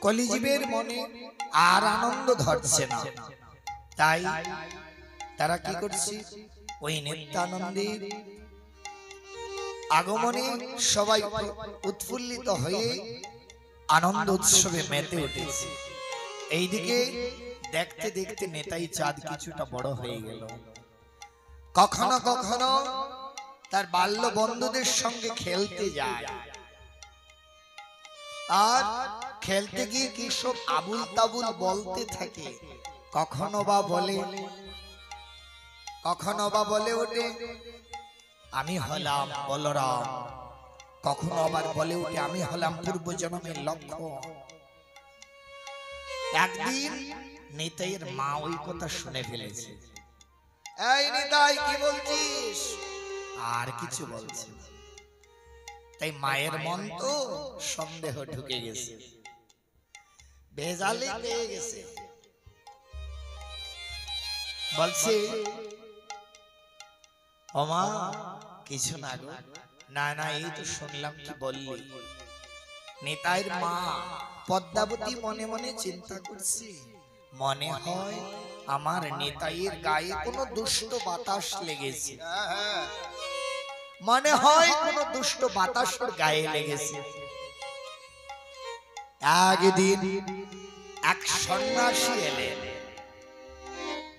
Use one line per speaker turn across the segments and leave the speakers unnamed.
কলিজীবের মনে আর আনন্দ ধরছে না, তাই তারা কি করছে, ওই নিত্যানন্দের আগমনে সবাই উৎফুল্লিত হয়ে আনন্দ উৎসবে মেতে উঠেছে। এইদিকে দেখতে দেখতে নেতাই চাঁদ কিছুটা বড় হয়ে গেল। কখনো কখনো তার বাল্য বন্ধুদের সঙ্গে খেলতে যায়, আর খেলতে গিয়ে কি সব আবুল তাবুল বলতে থাকে। কখনো বা বলে ওঠে আমি হলাম বলরাম, কখনো আবার বলে ওঠে আমি হলাম পূর্ব জন্মের লক্ষ্য। একদিন নিতাইয়ের মা ওই কথা শুনে ফেলেছে। এই নিতাই কি বলছিস? আর কিছু বলছে না। তাই মায়ের মন তো সন্দেহ ঢুকে গেছে, বেজালে পেয়ে গেছে। বলছে ও মা কিছু না গো, না না এই তো শুনলাম কি বললি। নিতাইয়ের মা পদ্মাবতী মনে মনে চিন্তা করছে, মনে হয় আমার নিতাইয়ের গায়ে কোনো দুষ্ট বাতাস লেগেছে, মনে হয় কোনো দুষ্ট বাতাস ওর গায়ে লেগেছে। একদিন এক সন্ন্যাসী এলেন।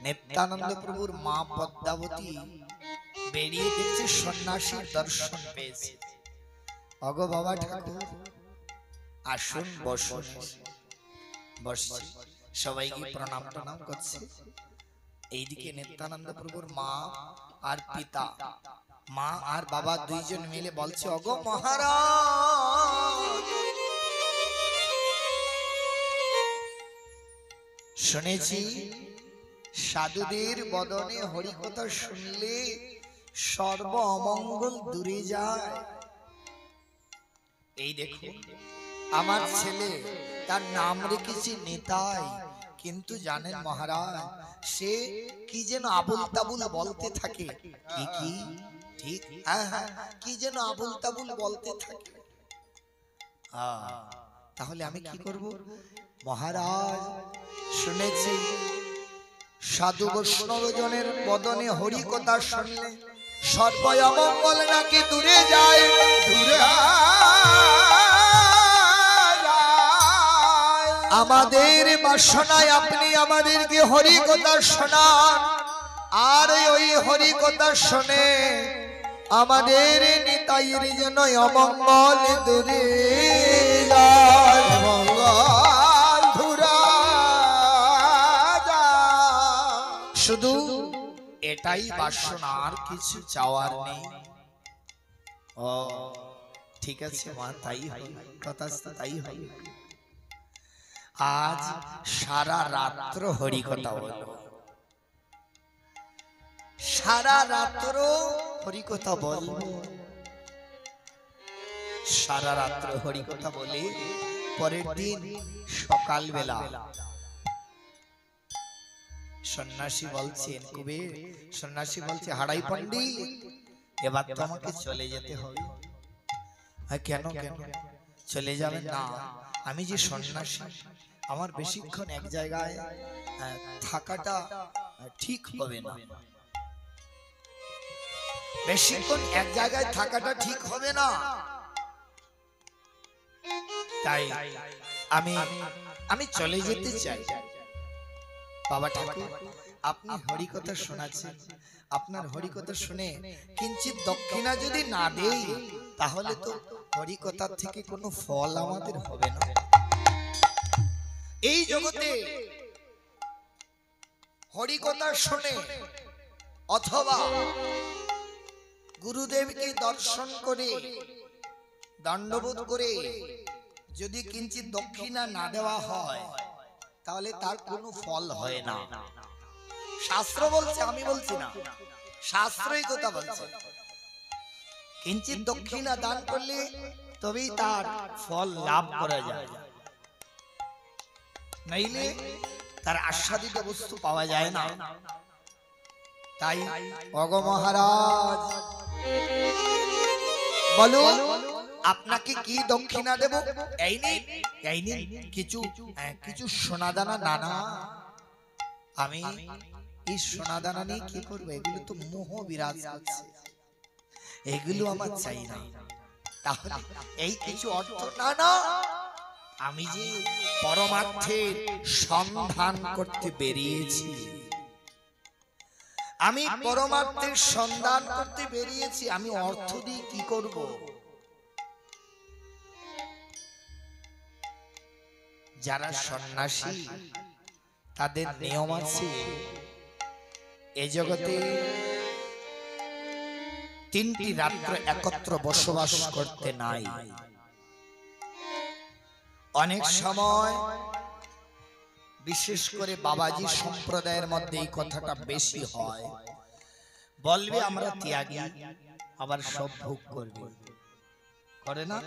নিত্যানন্দ প্রভুর মা পদ্মাবতী বেরিয়ে দেখছে সন্ন্যাসীর দর্শন পেয়েছে। অগো বাবা ঠাকুর আসুন বসুন। বসছে, সবাইকে প্রণাম টনাম করছে। এইদিকে নিত্যানন্দ প্রভুর মা আর পিতা, মা আর বাবা দুইজন মিলে বলছে অগো মহারাজ, শুনেছি সাধুদের বদনে হরিকথা শুনলে সর্ব অমঙ্গল দূরে যায়। এই দেখো আমার ছেলে, তার নাম রেখেছি নিতাই, কিন্তু জানেন মহারাজ সে কি যেন আবুল তাবুল বলতে থাকে। কি কি ঠিক, হ্যাঁ হ্যাঁ, কি যেন আবুল তাবুল বলতে থাকে। তাহলে আমি কি করব মহারাজ? শুনেছি সাধু বৈষ্ণব জনের বদনে হরি কথা শুনলে সর্ব অমঙ্গল নাকি দূরে যায়, দূরে আমাদের বাসনায় আপনি আমাদেরকে হরি কথা শোনান, আর ওই হরি কথা শুনে আমাদের নিতাইয়ের যেন অমঙ্গল দূরে যায়, মঙ্গল ধুরা যায়। শুধু এটাই বাসনা, আর কিছু চাওয়ার নেই। ও ঠিক আছে মা, তাই হয়, কথা তাই হয়। আজ সারা রাত্র হরি কথা বলবো, সারা রাত্র হরি কথা বলবো। সারা রাত্র হরি কথা বলে পরের দিন সকালবেলা সন্ন্যাসী বলছেন কুবের, সন্ন্যাসী বলছে হারাই পণ্ডিত এবার তো আমাকে চলে যেতে হবে। কেন কেন চলে যাবেন? না, আমি যে সন্ন্যাসী, আমার বেশিক্ষণ এক জায়গায় থাকাটা ঠিক হবে না, বেশিক্ষণ এক জায়গায় থাকাটা ঠিক হবে না। তাই আমি চলে যেতে চাই। বাবা ঠাকুর আপনি হরি কথা শোনাচ্ছেন, আপনার হরি কথা শুনে কিঞ্চিত দক্ষিণা যদি না দেই তাহলে তো হরি কথার থেকে কোনো ফল আমাদের হবে না। এই জগতে হরি কথা শুনে অথবা গুরুদেবকে দর্শন করে দণ্ডবোধ করে যদি কিঞ্চিত দক্ষিণা না দেওয়া হয় তাহলে তার কোনো ফল হয় না। শাস্ত্র বলছে, আমি বলছি না, শাস্ত্রই কথা বলছে। কিঞ্চিত দক্ষিণা দান করলে তবেই তার ফল লাভ করা যায়, নইলে তার আস্বাদিত বস্তু পাওয়া যায় না। তাই ওগো মহারাজ বলুন আপনাকে কি দক্ষিণা দেব? এই নিন, এই নিন কিছু কিছু সোনাদানা নানা। আমি এই সোনাদানা নিয়ে কি করবো? এগুলো তো মোহ বিরাজ করছে, এগুলো আমার চাই না। তাহলে এই কিছু অর্থ না না, আমি যে পরমার্থের সন্ধান করতে বেরিয়েছি, আমি পরমার্থের সন্ধান করতে বেরিয়েছি, আমি অর্থ দিয়ে কি করব? যারা সন্ন্যাসী তাদের নিয়ম আছে, এ জগতে 3টি রাত্র একত্র বসবাস করতে নাই। অনেক সময় বিশেষ করে বাবাজি সম্প্রদায়ের মধ্যে এই কথাটা বেশি হয়, বলবে আমরা ত্যাগী, আবার সব ভোগ করবে, করে না?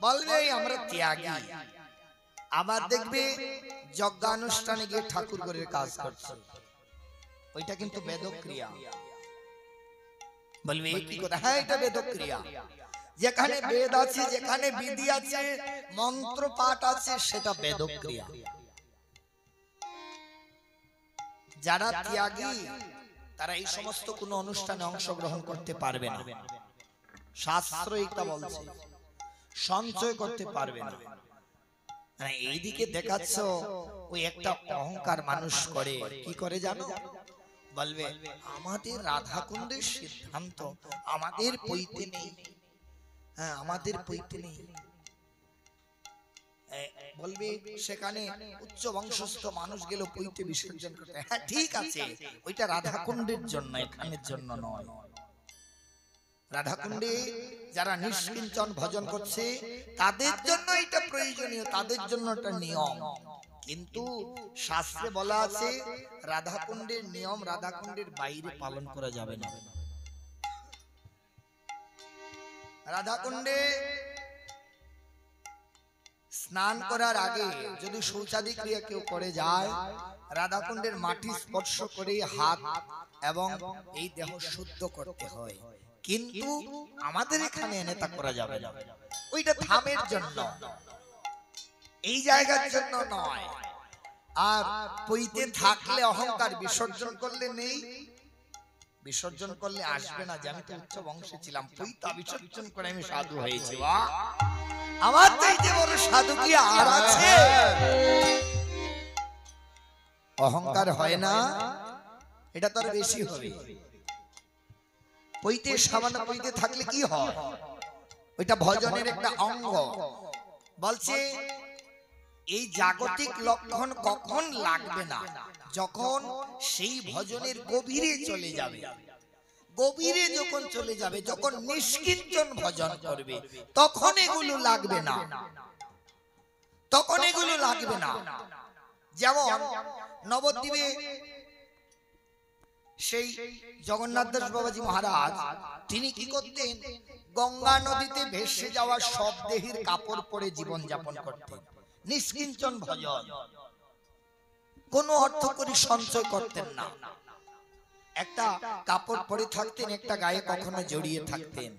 বলবে আমরা ত্যাগী, আবার দেখবে যজ্ঞানুষ্ঠানে গিয়ে ঠাকুর ঘরের কাজ করছে, ওইটা কিন্তু বেদক্রিয়া। বলবে কি কথা? হ্যাঁ, এটা বেদক্রিয়া। যেখানে বেদ আছে, যেখানে বিধি আছে, মন্ত্র পাঠ আছে, সেটা বেদক্রিয়া। যারা ত্যাগী তারা এই সমস্ত কোন অনুষ্ঠানে অংশগ্রহণ করতে পারবে না। শাস্ত্র এটা বলছে, সঞ্চয় করতে পারবে না। এইদিকে দেখাচ্ছ ওই একটা অহংকার মানুষ করে, কি করে জানো? বলবে আমাদের রাধাকুণ্ডের সিদ্ধান্ত আমাদের পইতে নেই। হ্যাঁ, আমাদের পইতে নেই। বলবে সেখানে উচ্চ বংশস্থ মানুষ গেল পইতে বিসর্জন করতে। হ্যাঁ ঠিক আছে, ওইটা রাধাকুণ্ডের জন্য, এখানের জন্য নয়। রাধাকুণ্ডে যারা নিষ্কিঞ্চন ভজন করছে তাদের জন্য এটা প্রয়োজনীয়, তাদের জন্য এটা নিয়ম। কিন্তু শাস্ত্রে বলা আছে রাধাকুণ্ডের নিয়ম রাধাকুণ্ডের বাইরে পালন করা যাবে না। রাধাকুণ্ডে স্নান করার আগে যদি শৌচাদি ক্রিয়া কেউ করে যায়, রাধাকুণ্ডের মাটি স্পর্শ করে হাত এবং এই দেহ শুদ্ধ করতে হয়। কিন্তু আমাদের এখানে এনে তা করা যাবে না, ওইটা ধামের জন্য, এই জায়গার জন্য নয়। আর পইতে থাকলে অহংকার, বিসর্জন করলে নেই, বিসর্জন করলে আসবে না যে আমি তো উচ্চ বংশে ছিলাম, পইতা বিসর্জন করে আমি সাধু হয়েছি। আমার চাইতে বড় সাধু কি আর আছে? অহংকার হয় না, এটা তো আর বেশি হবে। পইতে সামান্য পইতে থাকলে কি হয়? ওইটা ভজনের একটা অঙ্গ। বলছে এই জাগতিক লক্ষণ কখন লাগবে না? যখন সেই ভজনের গভীরে চলে যাবে। গভীরে যখন চলে যাবে, যখন নিষ্কিঞ্চন ভজন করবে, তখন এগুলো লাগবে না, তখন এগুলো লাগবে না। যেমন নবদ্বীপে সেই জগন্নাথ দাস বাবাজি মহারাজ, তিনি কি করতেন? গঙ্গা নদীতে ভেসে যাওয়া সব দেহের কাপড় পরে জীবন যাপন করতেন, নিষ্কিঞ্চন ভজন, কোন অর্থ করে সঞ্চয় করতেন না। একটা কাপড় পরে থাকতেন, একটা গায়ে কখনো জড়িয়ে থাকতেন,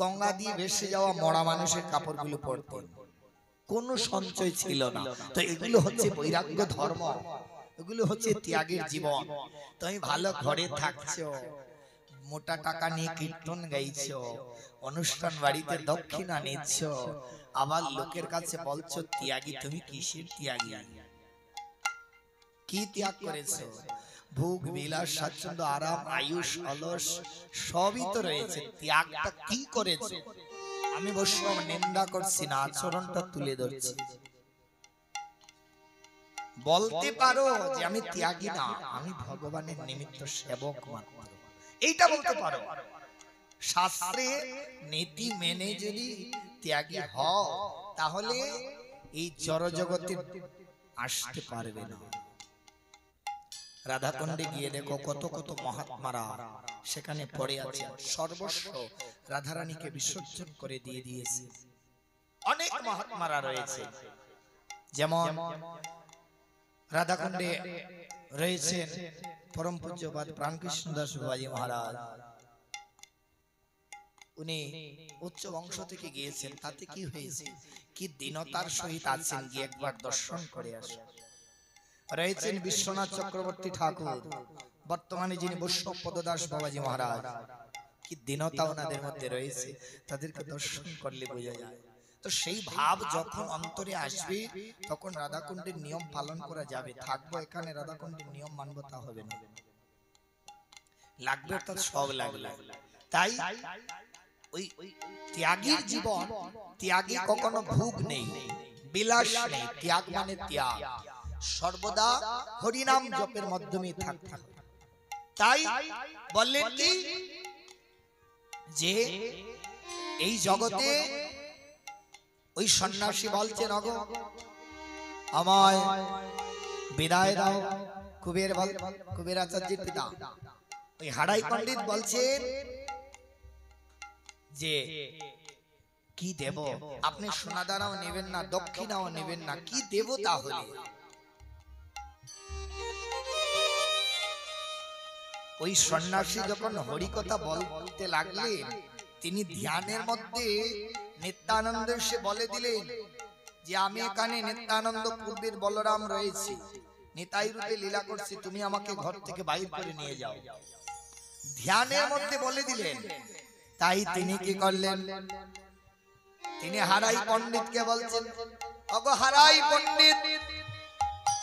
গঙ্গা দিয়ে ভেসে যাওয়া মরা মানুষের কাপড়গুলো পরতেন, কোনো সঞ্চয় ছিল না। তো এগুলো হচ্ছে বৈরাগ্য ধর্ম, এগুলো হচ্ছে ত্যাগের জীবন। তুমি ভালো ঘরে থাকছো, মোটা টাকা নিয়ে কীর্তন গাইছো, অনুষ্ঠান বাড়িতে দক্ষিণা নিচ্ছ, আবার লোকের কাছে বলছো ত্যাগী। তুমি কিসের ত্যাগী? কি ত্যাগ করেছো? ভোগ বিলাস স্বাচ্ছন্দ্য আরাম আয়ুষ অলস সবই তো রয়েছে, ত্যাগটা কি করেছো? আমি বৈষ্ণব নিন্দা করছি না, আচরণটা তুলে ধরছি। বলতে পারো যে আমি ত্যাগী না, আমি ভগবানের নিমিত্ত সেবক মাত্র, এইটা বলতে পারো। শাস্ত্রে নীতি মেনে যদি ত্যাগী হও, তাহলে এই জড় জগতে আসতে পারবে না। রাধাকুণ্ডে গিয়ে দেখো কত কত মহাত্মারা সেখানে পড়ে আছে, সর্বস্ব রাধারানীকে বিসর্জন করে দিয়ে দিয়েছে। অনেক মহাত্মারা রয়েছে, যেমন রাধাকুণ্ডে রয়েছেন পরম পূজ্যপাদ প্রাণকৃষ্ণ দাস বাবাজি মহারাজ, উনি উচ্চ বংশ থেকে গিয়েছেন, তাতে কি হয়েছে, কি দীনতার সহিত আছেন, গিয়ে একবার দর্শন করে আসেন। রয়েছেন বিশ্বনাথ চক্রবর্তী ঠাকুর, বর্তমানে যিনি বৈষ্ণব পদদাস বাবাজি মহারাজ। কি দীনতা ওনাদের মধ্যে রয়েছে, তাদেরকে দর্শন করলে বোঝা যায়। তো সেই ভাব যখন অন্তরে আসবে, তখন রাধাকুণ্ডের নিয়ম পালন করা যাবে। থাকবো এখানে, রাধাকুণ্ডের নিয়ম মানবো তা হবে না, লাগবে অর্থাৎ সব লাগবে। তাই ওই ত্যাগীর জীবন, ত্যাগী কখনো ভোগ নেই, বিলাস নেই। ত্যাগ মানে ত্যাগ, সর্বদা হরিনাম জপের মাধ্যমে থাকতে হবে। তাই বললেন কি যে এই জগতে ওই সন্ন্যাসী বলছেন, অগো আমায় বিদায় দাও। কুবের আচার্যের পিতা ওই হারাই পণ্ডিত বলছেন যে কি দেব, আপনি সোনাদানাও নেবেন না, দক্ষিণাও নেবেন না, কি দেব তাহলে? ওই সন্ন্যাসী যখন হরিকথা বলতে লাগলেন, তিনি ধ্যানের মধ্যে নিত্যানন্দ এসে বলে দিলেন যে আমি এখানে নিত্যানন্দ পূর্বের বলরাম রয়েছি, নিতাই রূপে লীলা করছি, তুমি আমাকে ঘর থেকে বাইর করে নিয়ে যাও। ধ্যানের মধ্যে বলে দিলেন। তাই তিনি কি করলেন, তিনি হারাই পণ্ডিতকে বলছেন, ওগো হারাই পণ্ডিত,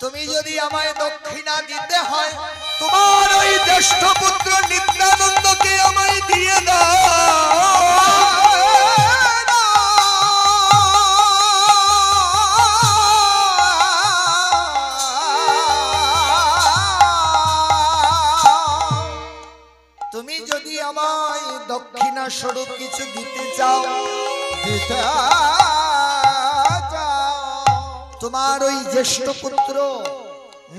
তুমি যদি আমায় দক্ষিণা দিতে হয়, তোমার ওই জ্যেষ্ঠ পুত্র নিত্যানন্দকে আমায় দিয়ে দাও। তুমি যদি আমায় দক্ষিণা স্বরূপ কিছু দিতে চাও, তোমার ওই জ্যেষ্ঠ পুত্র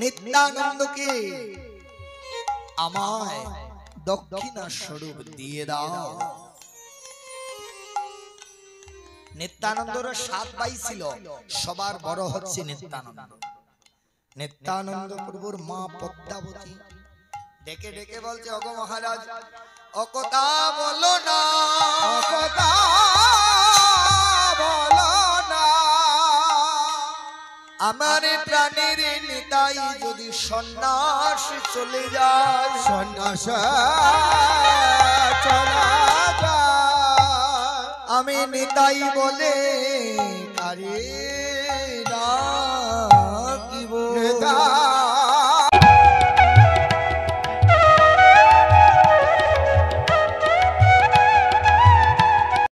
নিত্যানন্দকে আমায় দক্ষিণা স্বরূপ দিয়ে দাও। নিত্যানন্দর 7 ভাই ছিল, সবার বড় হচ্ছে নিত্যানন্দ। নিত্যানন্দ প্রভুর মা পদ্মাবতী ডেকে ডেকে বলছে, ওগো মহারাজ, অকথা বলো না, অকথা বলো না, আমার প্রাণের নিতাই যদি সন্ন্যাস চলে যায়, সন্ন্যাস চলে যায়, আমি নিতাই বলে কারে ডাকিব, নিতাই